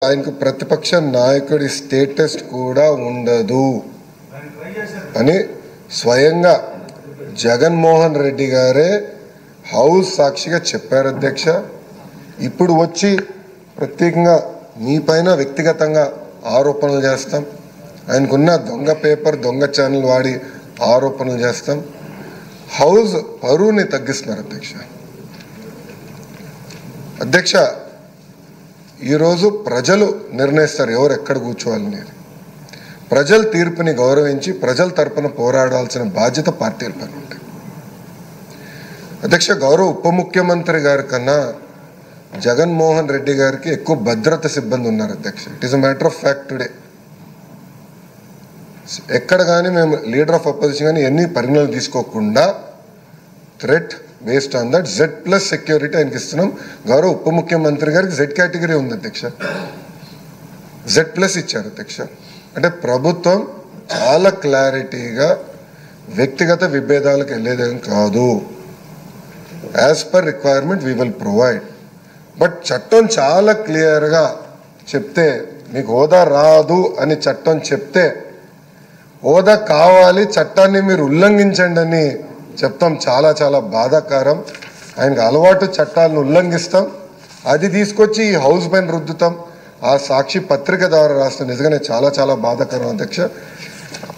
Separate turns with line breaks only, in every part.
ఆయనకు ప్రతిపక్ష నాయకుడి స్టేటస్ కూడా ఉండదు అని స్వయంగా జగన్మోహన్ రెడ్డి గారే హౌస్ సాక్షిగా చెప్పారు అధ్యక్ష. ఇప్పుడు వచ్చి ప్రత్యేకంగా మీపైన వ్యక్తిగతంగా ఆరోపణలు చేస్తాం, ఆయనకున్న దొంగ పేపర్ దొంగ ఛానల్ వాడి ఆరోపణలు చేస్తాం. హౌస్ పరువుని తగ్గిస్తున్నారు అధ్యక్ష. ఈరోజు ప్రజలు నిర్ణయిస్తారు ఎవరు ఎక్కడ కూర్చోవాలని. ప్రజల తీర్పుని గౌరవించి ప్రజల తరపున పోరాడాల్సిన బాధ్యత పార్టీల పైన ఉంటాయి అధ్యక్ష. గౌరవ ఉప ముఖ్యమంత్రి గారి కన్నా జగన్మోహన్ రెడ్డి గారికి ఎక్కువ భద్రత సిబ్బంది ఉన్నారు అధ్యక్ష. It is a matter of fact today. ఎక్కడ కానీ మేము లీడర్ ఆఫ్ అపోజిషన్ కానీ ఎన్ని పరిగణనలు తీసుకోకుండా threat based on that Z+ security ఆయనకి ఇస్తున్నాం. గౌరవ ఉప ముఖ్యమంత్రి గారికి Z కేటగిరీ ఉంది అధ్యక్ష, Z+ ఇచ్చారు అధ్యక్ష. అంటే ప్రభుత్వం చాలా క్లారిటీగా వ్యక్తిగత విభేదాలకు వెళ్ళేదేం కాదు. As per requirement we will provide. But చట్టం చాలా క్లియర్గా చెప్తే మీకు హోదా రాదు అని చట్టం చెప్తే హోదా కావాలి, చట్టాన్ని మీరు ఉల్లంఘించండి అని చెప్తాం. చాలా చాలా బాధాకరం. ఆయనకు అలవాటు చట్టాలను ఉల్లంఘిస్తాం, అది తీసుకొచ్చి ఈ హౌస్ పైన రుద్దుతాం. ఆ సాక్షి పత్రిక ద్వారా రాస్తాం. నిజంగానే చాలా చాలా బాధాకరం అధ్యక్ష.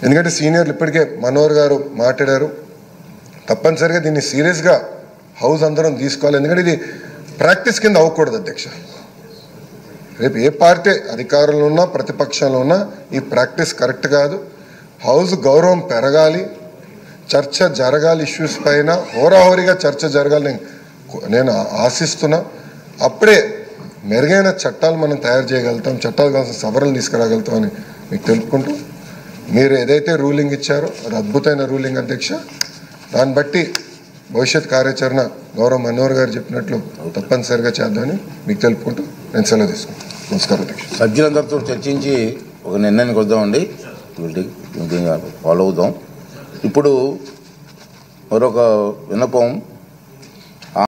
ఎందుకంటే సీనియర్లు ఇప్పటికే మనోహర్ గారు మాట్లాడారు. తప్పనిసరిగా దీన్ని సీరియస్గా హౌస్ అందరం తీసుకోవాలి. ఎందుకంటే ఇది ప్రాక్టీస్ కింద అవ్వకూడదు అధ్యక్ష. రేపు ఏ పార్టీ అధికారంలో ఉన్నా ప్రతిపక్షంలో ఉన్నా ఈ ప్రాక్టీస్ కరెక్ట్ కాదు. హౌస్ గౌరవం పెరగాలి, చర్చ జరగాలి, ఇష్యూస్ పైన హోరాహోరీగా చర్చ జరగాలి నేను ఆశిస్తున్నా. అప్పుడే మెరుగైన చట్టాలు మనం తయారు చేయగలుగుతాం, చట్టాలు కావాల్సిన సవరణలు తీసుకురాగలుగుతాం అని మీకు తెలుపుకుంటూ, మీరు ఏదైతే రూలింగ్ ఇచ్చారో అది అద్భుతమైన రూలింగ్ అధ్యక్ష. దాన్ని బట్టి భవిష్యత్ కార్యాచరణ గౌరవ మనోహర్ గారు చెప్పినట్లు తప్పనిసరిగా చేద్దామని మీకు తెలుపుకుంటూ నేను సెలవు తీసుకుంటాను. నమస్కారం అధ్యక్ష.
సభ్యులందరితో చర్చించి ఒక నిర్ణయానికి వద్దామండి, ఫాలో అవుదాం. ఇప్పుడు మరొక విన్నపం